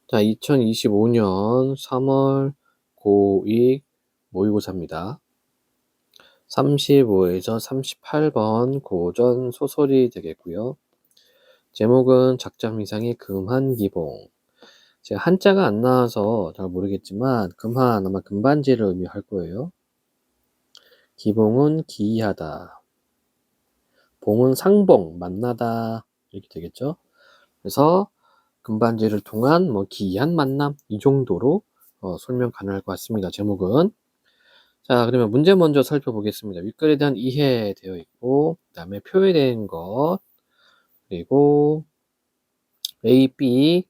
자, 2025년 3월 고2 모의고사입니다. 35에서 38번 고전 소설이 되겠고요. 제목은 작전 미상의 금한기봉. 제가 한자가 안 나와서 잘 모르겠지만 금한 아마 금반지를 의미할 거예요. 기봉은 기이하다. 봉은 상봉, 만나다 이렇게 되겠죠. 그래서 금반지를 통한 기이한 만남 이 정도로 설명 가능할 것 같습니다. 제목은. 자, 그러면 문제 먼저 살펴보겠습니다. 윗글에 대한 이해 되어 있고, 그 다음에 표에 대한 것, 그리고 A, B.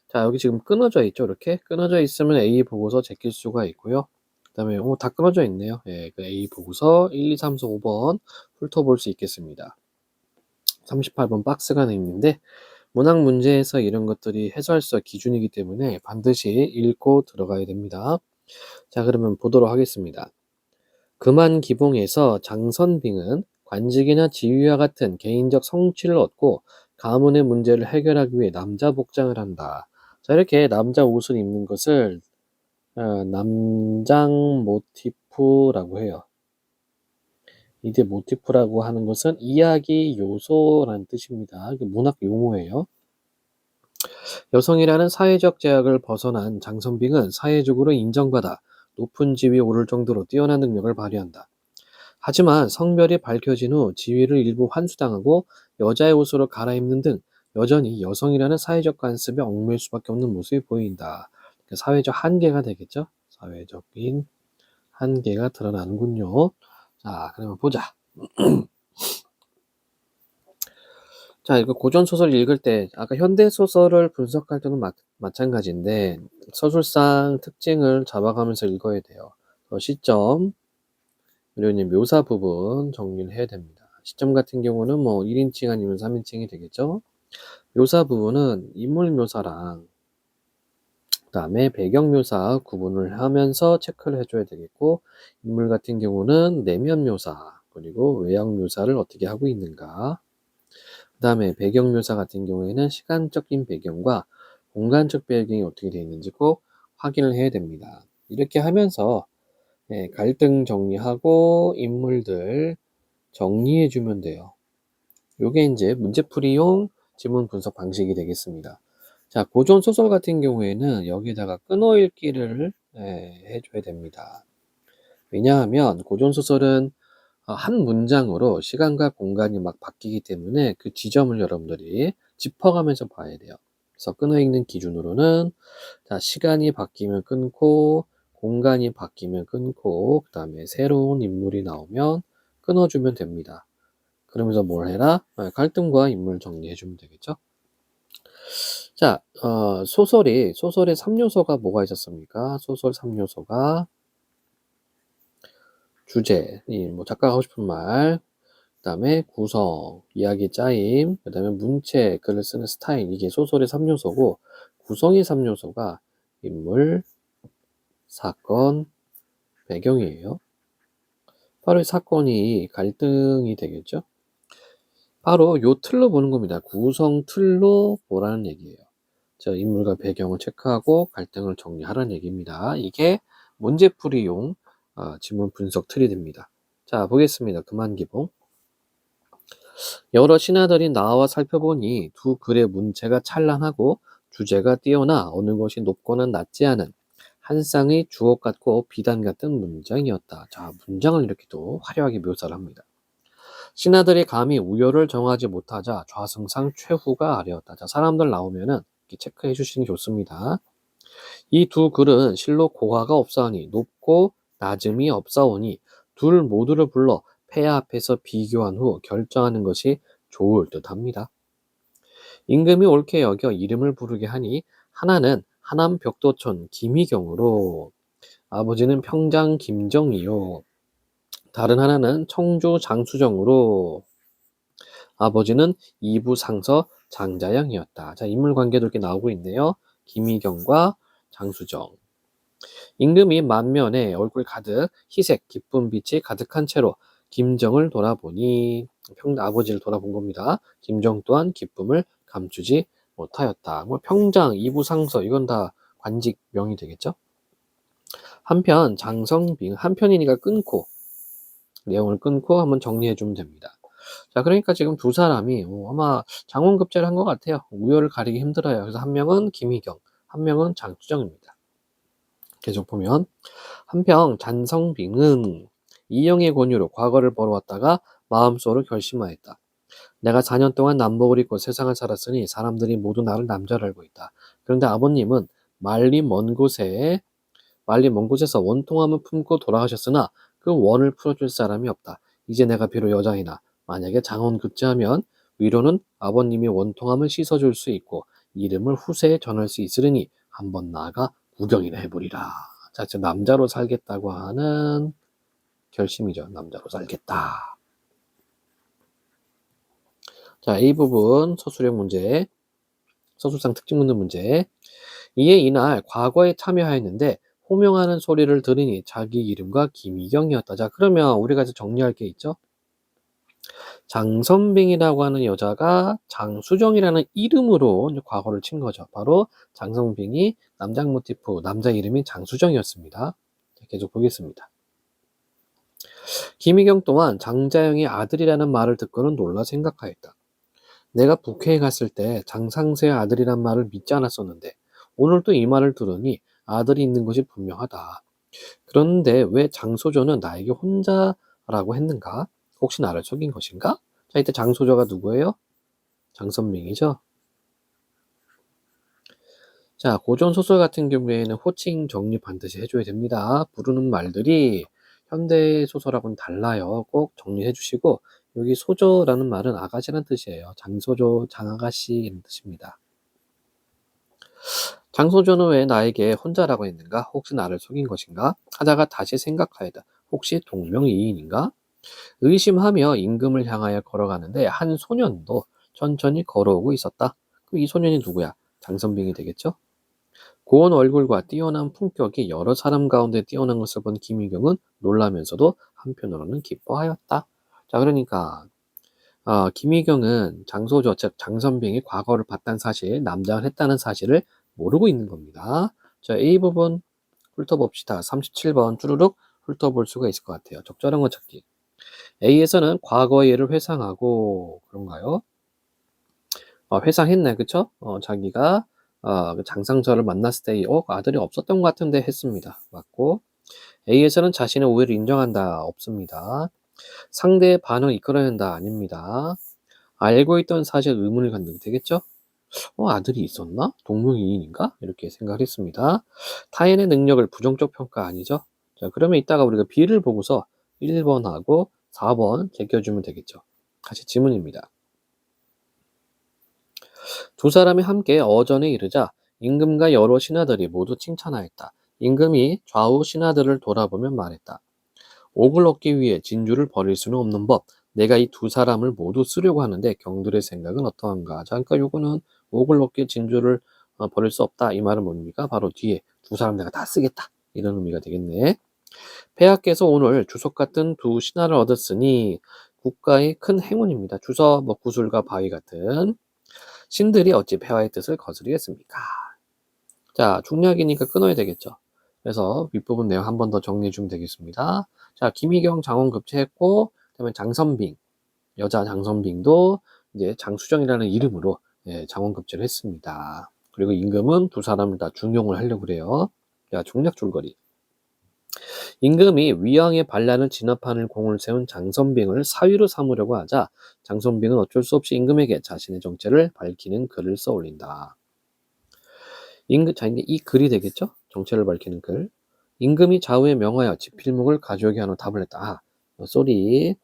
자, 여기 지금 끊어져 있죠. 이렇게 끊어져 있으면 A 보고서 제낄 수가 있고요. 그 다음에 다 끊어져 있네요. 예, 그 A 보고서 1, 2, 3, 4, 5번 훑어볼 수 있겠습니다. 38번 박스가 있는데 문학 문제에서 이런 것들이 해설서 기준이기 때문에 반드시 읽고 들어가야 됩니다. 자, 그러면 보도록 하겠습니다. 금한기봉에서 장선빙은 관직이나 지위와 같은 개인적 성취를 얻고 가문의 문제를 해결하기 위해 남자 복장을 한다. 자, 이렇게 남자 옷을 입는 것을 남장 모티프라고 해요. 이제 모티프라고 하는 것은 이야기 요소라는 뜻입니다. 이게 문학 용어예요. 여성이라는 사회적 제약을 벗어난 장선빙은 사회적으로 인정받아 높은 지위에 오를 정도로 뛰어난 능력을 발휘한다. 하지만 성별이 밝혀진 후 지위를 일부 환수당하고 여자의 옷으로 갈아입는 등 여전히 여성이라는 사회적 관습에 얽매일 수밖에 없는 모습이 보인다. 사회적 한계가 되겠죠? 사회적인 한계가 드러나는군요. 자, 그러면 보자. 자, 이거 고전소설 읽을 때 아까 현대소설을 분석할 때는 마찬가지인데 서술상 특징을 잡아가면서 읽어야 돼요. 시점, 그리고 이제 묘사 부분 정리를 해야 됩니다. 시점 같은 경우는 1인칭 아니면 3인칭이 되겠죠. 묘사 부분은 인물 묘사랑 그 다음에 배경 묘사 구분을 하면서 체크를 해줘야 되겠고, 인물 같은 경우는 내면 묘사 그리고 외형 묘사를 어떻게 하고 있는가, 그 다음에 배경 묘사 같은 경우에는 시간적인 배경과 공간적 배경이 어떻게 되어 있는지 꼭 확인을 해야 됩니다. 이렇게 하면서 갈등 정리하고 인물들 정리해주면 돼요. 요게 이제 문제풀이용 지문 분석 방식이 되겠습니다. 자, 고전 소설 같은 경우에는 여기다가 끊어읽기를 해줘야 됩니다. 왜냐하면 고전 소설은 한 문장으로 시간과 공간이 막 바뀌기 때문에 그 지점을 여러분들이 짚어가면서 봐야 돼요. 그래서 끊어읽는 기준으로는 자, 시간이 바뀌면 끊고 공간이 바뀌면 끊고 그 다음에 새로운 인물이 나오면 끊어주면 됩니다. 그러면서 뭘 해라? 갈등과 인물 정리해주면 되겠죠? 자, 소설의 3요소가 뭐가 있었습니까? 소설 3요소가 주제, 작가가 하고 싶은 말, 그 다음에 구성, 이야기 짜임, 그 다음에 문체, 글을 쓰는 스타일, 이게 소설의 3요소고, 구성의 3요소가 인물, 사건, 배경이에요. 바로 이 사건이 갈등이 되겠죠? 바로 요 틀로 보는 겁니다. 구성 틀로 보라는 얘기예요. 저 인물과 배경을 체크하고 갈등을 정리하라는 얘기입니다. 이게 문제풀이용 지문 분석 틀이 됩니다. 자, 보겠습니다. 금한기봉. 여러 신하들이 나와 살펴보니 두 글의 문체가 찬란하고 주제가 뛰어나 어느 것이 높거나 낮지 않은 한 쌍의 주옥 같고 비단 같은 문장이었다. 자, 문장을 이렇게 또 화려하게 묘사를 합니다. 신하들이 감히 우열을 정하지 못하자 좌승상 최후가 아뢰었다. 자, 사람들 나오면은 이렇게 체크해 주시는 게 좋습니다. 이 두 글은 실로 고화가 없사오니 높고 낮음이 없사오니 둘 모두를 불러 폐하 앞에서 비교한 후 결정하는 것이 좋을 듯합니다. 임금이 옳게 여겨 이름을 부르게 하니 하나는 하남 벽도촌 김희경으로, 아버지는 평장 김정이요, 다른 하나는 청주 장수정으로, 아버지는 이부 상서 장자영이었다. 자, 인물 관계도 이렇게 나오고 있네요. 김희경과 장수정. 임금이 만면에 얼굴 가득 희색, 기쁜 빛이 가득한 채로 김정을 돌아보니, 아버지를 돌아본 겁니다. 김정 또한 기쁨을 감추지 못하였다. 뭐 평장, 이부상서 이건 다 관직명이 되겠죠. 한편 장성빙, 한편이니까 끊고 내용을 끊고 한번 정리해 주면 됩니다. 자, 그러니까 지금 두 사람이 아마 장원급제를 한 것 같아요. 우열을 가리기 힘들어요. 그래서 한 명은 김희경, 한 명은 장수정입니다. 계속 보면 한편 잔성빙은 이영의 권유로 과거를 벌어왔다가 마음속으로 결심하였다. 내가 4년 동안 남복을 입고 세상을 살았으니 사람들이 모두 나를 남자로 알고 있다. 그런데 아버님은 말리 먼 곳에서 원통함을 품고 돌아가셨으나 그 원을 풀어줄 사람이 없다. 이제 내가 비록 여자이나 만약에 장원급제하면 위로는 아버님이 원통함을 씻어줄 수 있고 이름을 후세에 전할 수 있으리니 한번 나아가 구경이나 해보리라. 자, 지금 남자로 살겠다고 하는 결심이죠. 남자로 살겠다. 자, A 부분 서술형 문제, 서술상 특징 묻는 문제. 이에 이날 과거에 참여하였는데 호명하는 소리를 들으니 자기 이름과 김희경이었다. 자, 그러면 우리가 이제 정리할 게 있죠. 장선빙이라고 하는 여자가 장수정이라는 이름으로 이제 과거를 친 거죠. 바로 장선빙이 남자 모티프, 남자 이름이 장수정이었습니다. 계속 보겠습니다. 김희경 또한 장자영의 아들이라는 말을 듣고는 놀라 생각하였다. 내가 북해에 갔을 때 장상세의 아들이란 말을 믿지 않았었는데 오늘 또 이 말을 들으니 아들이 있는 것이 분명하다. 그런데 왜 장소조는 나에게 혼자라고 했는가? 혹시 나를 속인 것인가? 자, 이때 장소조가 누구예요? 장선명이죠. 자, 고전 소설 같은 경우에는 호칭 정리 반드시 해줘야 됩니다. 부르는 말들이 현대 소설하고는 달라요. 꼭 정리해 주시고 여기 소조라는 말은 아가씨라는 뜻이에요. 장소조, 장아가씨 이런 뜻입니다. 장소조는 왜 나에게 혼자라고 했는가? 혹시 나를 속인 것인가? 하다가 다시 생각하여다. 혹시 동명이인인가? 의심하며 임금을 향하여 걸어가는데 한 소년도 천천히 걸어오고 있었다. 그럼 이 소년이 누구야? 장선빙이 되겠죠? 고운 얼굴과 뛰어난 품격이 여러 사람 가운데 뛰어난 것을 본 김희경은 놀라면서도 한편으로는 기뻐하였다. 자, 그러니까 김희경은 장소조, 즉 장선빙이 과거를 봤다는 사실, 남장을 했다는 사실을 모르고 있는 겁니다. 자, A 부분 훑어봅시다. 37번 쭈루룩 훑어볼 수가 있을 것 같아요. 적절한 거 찾기. A에서는 과거의 예를 회상하고 그런가요? 회상했네, 그쵸? 자기가 그 장상철을 만났을 때 아들이 없었던 것 같은데 했습니다. 맞고. A에서는 자신의 오해를 인정한다. 없습니다. 상대의 반응을 이끌어낸다. 아닙니다. 알고 있던 사실에 의문을 갖는 되겠죠? 아들이 있었나? 동명이인인가? 이렇게 생각을 했습니다. 타인의 능력을 부정적 평가 아니죠? 자, 그러면 이따가 우리가 B를 보고서 1번하고 4번 제껴주면 되겠죠. 다시 지문입니다. 두 사람이 함께 어전에 이르자 임금과 여러 신하들이 모두 칭찬하였다. 임금이 좌우 신하들을 돌아보며 말했다. 옥을 얻기 위해 진주를 버릴 수는 없는 법. 내가 이 두 사람을 모두 쓰려고 하는데 경들의 생각은 어떠한가? 자, 그러니까 요거는 옥을 얻기 진주를 버릴 수 없다. 이 말은 뭡니까? 바로 뒤에 두 사람 내가 다 쓰겠다. 이런 의미가 되겠네. 폐하께서 오늘 주석 같은 두 신하를 얻었으니 국가의 큰 행운입니다. 주석, 구슬과 바위 같은 신들이 어찌 폐하의 뜻을 거스르겠습니까? 자, 중략이니까 끊어야 되겠죠. 그래서 윗부분 내용 한 번 더 정리해 주면 되겠습니다. 자, 김희경 장원 급제했고, 그다음에 장선빙, 여자 장선빙도 이제 장수정이라는 이름으로 장원 급제를 했습니다. 그리고 임금은 두 사람을 다 중용을 하려고 그래요. 자, 중략 줄거리. 임금이 위왕의 반란을 진압하는 공을 세운 장선빙을 사위로 삼으려고 하자 장선빙은 어쩔 수 없이 임금에게 자신의 정체를 밝히는 글을 써올린다. 자, 이제 이 글이 되겠죠? 정체를 밝히는 글. 임금이 좌우에 명하여 지필목을 가져오게 한 후 답을 했다. 쏘리.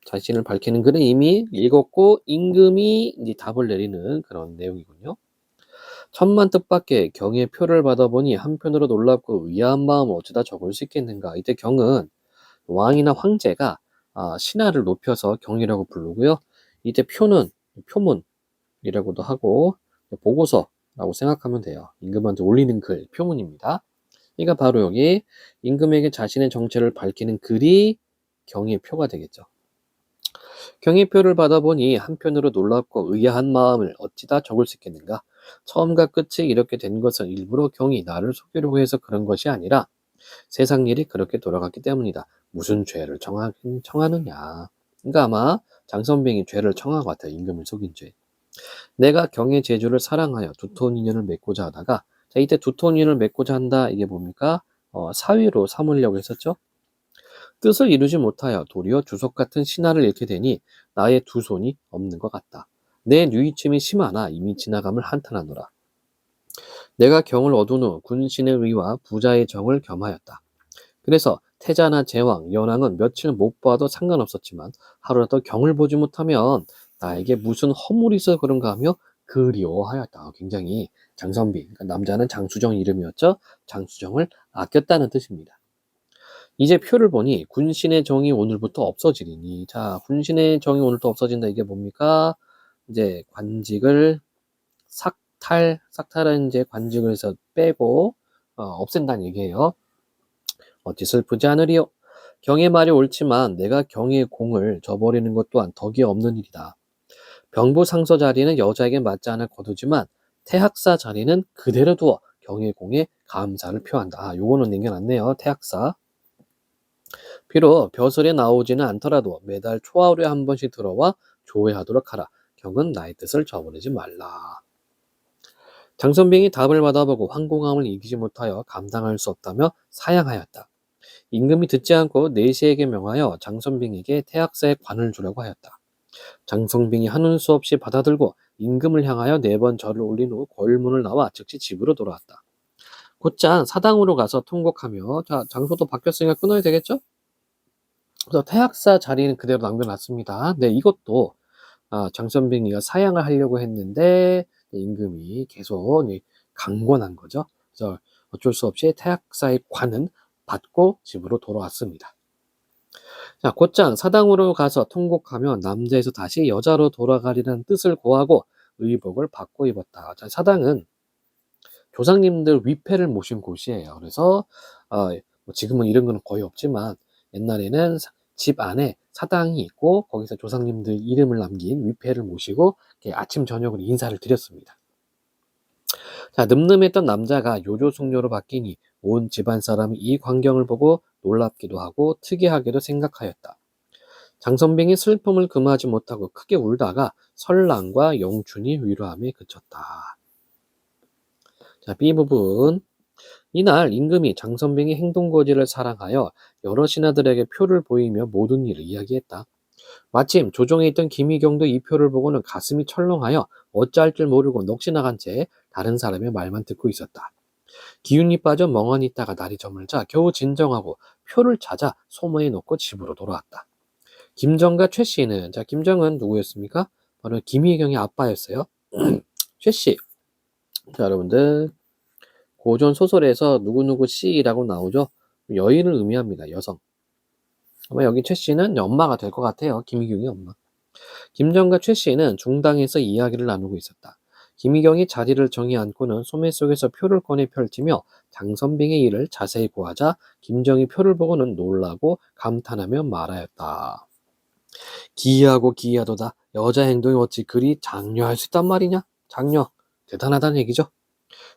자신을 밝히는 글은 이미 읽었고 임금이 이제 답을 내리는 그런 내용이군요. 천만 뜻밖의 경의 표를 받아보니 한편으로 놀랍고 의아한 마음을 어쩌다 적을 수 있겠는가. 이때 경은 왕이나 황제가 신하를 높여서 경이라고 부르고요. 이때 표는 표문이라고도 하고 보고서라고 생각하면 돼요. 임금한테 올리는 글, 표문입니다. 그러니까 바로 여기 임금에게 자신의 정체를 밝히는 글이 경의 표가 되겠죠. 경의 표를 받아보니 한편으로 놀랍고 의아한 마음을 어찌다 적을 수 있겠는가. 처음과 끝이 이렇게 된 것은 일부러 경이 나를 속이려고 해서 그런 것이 아니라 세상 일이 그렇게 돌아갔기 때문이다. 무슨 죄를 청하느냐. 그러니까 아마 장선병이 죄를 청한 것 같아요. 임금을 속인 죄. 내가 경의 제주를 사랑하여 두터운 인연을 맺고자 하다가, 자, 이때 두터운 인연을 맺고자 한다. 이게 뭡니까? 사위로 삼으려고 했었죠. 뜻을 이루지 못하여 도리어 주석 같은 신하를 잃게 되니 나의 두 손이 없는 것 같다. 내 누이쯤이 심하나 이미 지나감을 한탄하노라. 내가 경을 얻은 후 군신의 의와 부자의 정을 겸하였다. 그래서 태자나 제왕, 연왕은 며칠 못 봐도 상관없었지만 하루라도 경을 보지 못하면 나에게 무슨 허물이 있어 그런가 하며 그리워하였다. 굉장히 장선비, 그러니까 남자는 장수정 이름이었죠. 장수정을 아꼈다는 뜻입니다. 이제 표를 보니 군신의 정이 오늘부터 없어지리니, 자, 군신의 정이 오늘부터 없어진다. 이게 뭡니까? 이제 관직을 삭탈은 이제 관직을 해서 빼고 없앤다는 얘기예요. 어찌 슬프지 않으리요. 경의 말이 옳지만 내가 경의 공을 저버리는 것 또한 덕이 없는 일이다. 병부 상서 자리는 여자에게 맞지 않을 거두지만 태학사 자리는 그대로 두어 경의 공에 감사를 표한다. 요거는 남겨놨네요. 태학사. 비록 벼슬에 나오지는 않더라도 매달 초하루에 한 번씩 들어와 조회하도록 하라. 경은 나의 뜻을 저버리지 말라. 장선병이 답을 받아보고 황공함을 이기지 못하여 감당할 수 없다며 사양하였다. 임금이 듣지 않고 내시에게 명하여 장선병에게 태학사의 관을 주라고 하였다. 장선병이 하는 수 없이 받아들고 임금을 향하여 4번 절을 올린 후 거울문을 나와 즉시 집으로 돌아왔다. 곧장 사당으로 가서 통곡하며, 자, 장소도 바뀌었으니까 끊어야 되겠죠? 그래서 태학사 자리는 그대로 남겨놨습니다. 네, 이것도 장선병이가 사양을 하려고 했는데 임금이 계속 강권한 거죠. 그래서 어쩔 수 없이 태학사의 관은 받고 집으로 돌아왔습니다. 자, 곧장 사당으로 가서 통곡하며 남자에서 다시 여자로 돌아가리라는 뜻을 고하고 의복을 바꿔 입었다. 자, 사당은 조상님들 위패를 모신 곳이에요. 그래서 뭐 지금은 이런 건 거의 없지만 옛날에는 집 안에 사당이 있고 거기서 조상님들 이름을 남긴 위패를 모시고 아침 저녁으로 인사를 드렸습니다. 자, 늠름했던 남자가 요조숙녀로 바뀌니 온 집안 사람이 이 광경을 보고 놀랍기도 하고 특이하게도 생각하였다. 장선병이 슬픔을 금하지 못하고 크게 울다가 설랑과 영춘이 위로함에 그쳤다. 자, B 부분. 이날 임금이 장선병의 행동거지를 사랑하여 여러 신하들에게 표를 보이며 모든 일을 이야기했다. 마침 조정에 있던 김희경도 이 표를 보고는 가슴이 철렁하여 어찌할 줄 모르고 넋이 나간 채 다른 사람의 말만 듣고 있었다. 기운이 빠져 멍하니 있다가 날이 저물자 겨우 진정하고 표를 찾아 소모에 놓고 집으로 돌아왔다. 김정과 최 씨는, 자, 김정은 누구였습니까? 바로 김희경의 아빠였어요. 최 씨. 자, 여러분들 고전 소설에서 누구누구 씨라고 나오죠. 여인을 의미합니다. 여성. 아마 여기 최 씨는 엄마가 될 것 같아요. 김희경의 엄마. 김정과 최 씨는 중당에서 이야기를 나누고 있었다. 김희경이 자리를 정해 앉고는 소매 속에서 표를 꺼내 펼치며 장선빙의 일을 자세히 고하자 김정이 표를 보고는 놀라고 감탄하며 말하였다. 기이하고 기이하도다. 여자 행동이 어찌 그리 장려할 수 있단 말이냐? 장려. 대단하다는 얘기죠.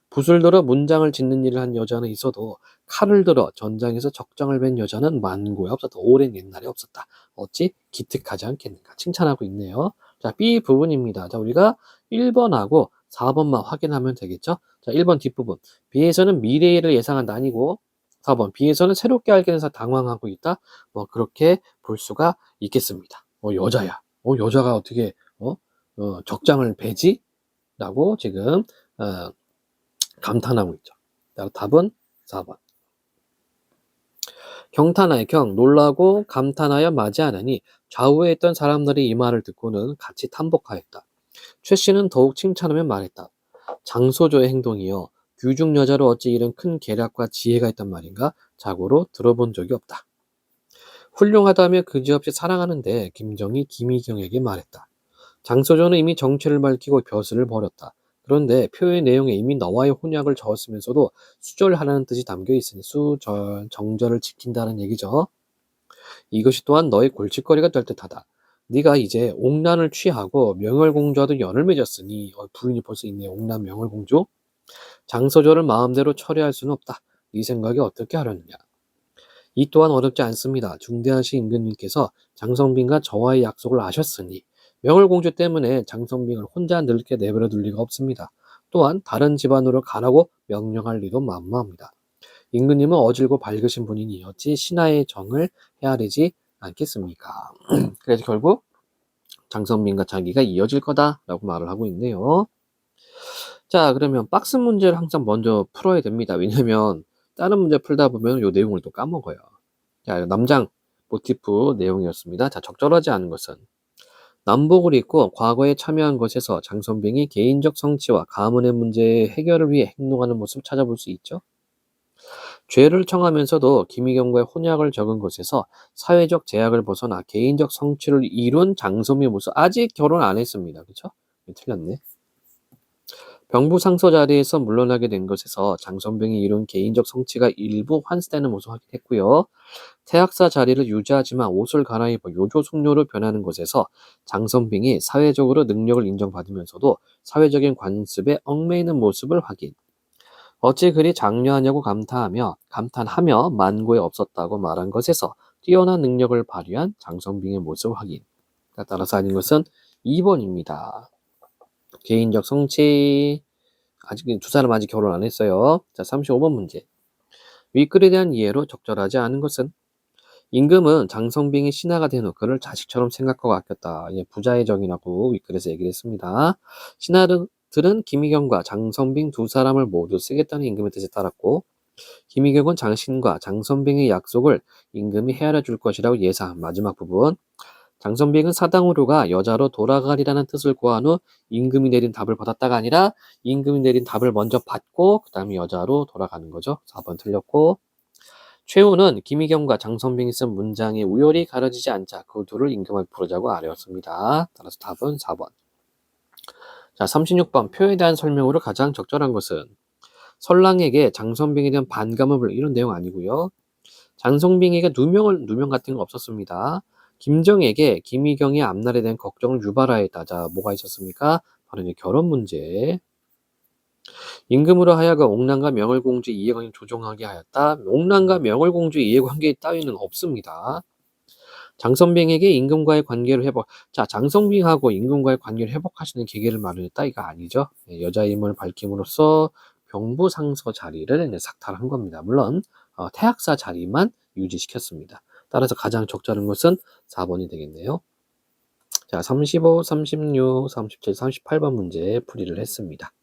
붓을 들어 문장을 짓는 일을 한 여자는 있어도 칼을 들어 전장에서 적장을 벤 여자는 만고에 없었다. 오랜 옛날에 없었다. 어찌 기특하지 않겠는가. 칭찬하고 있네요. 자, B 부분입니다. 자, 우리가 1번하고 4번만 확인하면 되겠죠. 자, 1번 뒷부분. B에서는 미래를 예상한다 아니고 4번 B에서는 새롭게 알게 돼서 당황하고 있다. 뭐 그렇게 볼 수가 있겠습니다. 여자야. 여자가 어떻게 적장을 베지? 라고 지금 감탄하고 있죠. 답은 4번. 경탄하여 놀라고 감탄하여 맞이하느니 좌우에 있던 사람들이 이 말을 듣고는 같이 탐복하였다. 최 씨는 더욱 칭찬하며 말했다. 장소조의 행동이여 귀중 여자로 어찌 이런 큰 계략과 지혜가 있단 말인가? 자고로 들어본 적이 없다. 훌륭하다며 그지없이 사랑하는데 김정이 김희경에게 말했다. 장소조는 이미 정체를 밝히고 벼슬을 버렸다. 그런데 표의 내용에 이미 너와의 혼약을 적었으면서도 수절하라는 뜻이 담겨 있으니 수절, 정절을 지킨다는 얘기죠. 이것이 또한 너의 골칫거리가 될 듯하다. 네가 이제 옥란을 취하고 명월공주와도 연을 맺었으니 부인이 벌써 있네요. 옥란 명월공주. 장서조를 마음대로 처리할 수는 없다. 네 생각이 어떻게 하려느냐. 이 또한 어렵지 않습니다. 중대하신 임금님께서 장성빈과 저와의 약속을 아셨으니 명월공주 때문에 장성빈을 혼자 늙게 내버려 둘 리가 없습니다. 또한 다른 집안으로 가라고 명령할 리도 만무합니다. 임금님은 어질고 밝으신 분이니 어찌 신하의 정을 헤아리지 않겠습니까? 그래서 결국 장성빈과 자기가 이어질 거다라고 말을 하고 있네요. 자, 그러면 박스 문제를 항상 먼저 풀어야 됩니다. 왜냐면 다른 문제 풀다 보면 요 내용을 또 까먹어요. 자, 남장 모티프 내용이었습니다. 자, 적절하지 않은 것은 남복을 입고 과거에 참여한 것에서 장선빙이 개인적 성취와 가문의 문제의 해결을 위해 행동하는 모습을 찾아볼 수 있죠. 죄를 청하면서도 김희경과의 혼약을 적은 것에서 사회적 제약을 벗어나 개인적 성취를 이룬 장선비의 모습. 아직 결혼 안 했습니다. 그렇죠? 틀렸네. 병부 상서 자리에서 물러나게 된 것에서 장선병이 이룬 개인적 성취가 일부 환수되는 모습을 확인했고요. 태학사 자리를 유지하지만 옷을 갈아입어 요조 숙녀로 변하는 것에서 장선병이 사회적으로 능력을 인정받으면서도 사회적인 관습에 얽매이는 모습을 확인. 어찌 그리 장려하냐고 감탄하며 만고에 없었다고 말한 것에서 뛰어난 능력을 발휘한 장선병의 모습을 확인. 따라서 아닌 것은 2번입니다. 개인적 성취. 아직 두 사람 아직 결혼 안 했어요. 자, 35번 문제. 윗글에 대한 이해로 적절하지 않은 것은 임금은 장성빙이 신하가 된 후 그를 자식처럼 생각하고 아꼈다. 예, 부자의 정이라고 윗글에서 얘기를 했습니다. 신하들은 김희경과 장성빙 두 사람을 모두 쓰겠다는 임금의 뜻에 따랐고 김희경은 장신과 장선빙의 약속을 임금이 헤아려 줄 것이라고 예상. 마지막 부분. 장선빙은 사당으로 가 여자로 돌아가리라는 뜻을 고한 후 임금이 내린 답을 받았다가 아니라 임금이 내린 답을 먼저 받고 그 다음에 여자로 돌아가는 거죠. 4번 틀렸고 최후는 김희경과 장선빙이 쓴 문장이 우열이 가려지지 않자 그 둘을 임금을 부르자고 아뢰었습니다. 따라서 답은 4번. 자, 36번 표에 대한 설명으로 가장 적절한 것은 설랑에게 장선빙에 대한 반감을 이런 내용 아니고요. 장성빙에게 누명 같은 거 없었습니다. 김정에게 김희경의 앞날에 대한 걱정을 유발하였다. 자, 뭐가 있었습니까? 바로 이제 결혼 문제. 임금으로 하여금 옥랑과 명월공주 이해관계 조정하게 하였다. 옥랑과 명월공주 이해관계 따위는 없습니다. 장선빙에게 임금과의 관계를 자, 장선빙하고 임금과의 관계를 회복하시는 계기를 마련했다. 이거 아니죠. 여자의 힘을 밝힘으로써 병부상서 자리를 이제 삭탈한 겁니다. 물론 태학사 자리만 유지시켰습니다. 따라서 가장 적절한 것은 4번이 되겠네요. 자, 35, 36, 37, 38번 문제 풀이를 했습니다.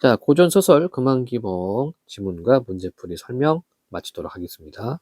자, 고전소설 금왕기봉 지문과 문제풀이 설명 마치도록 하겠습니다.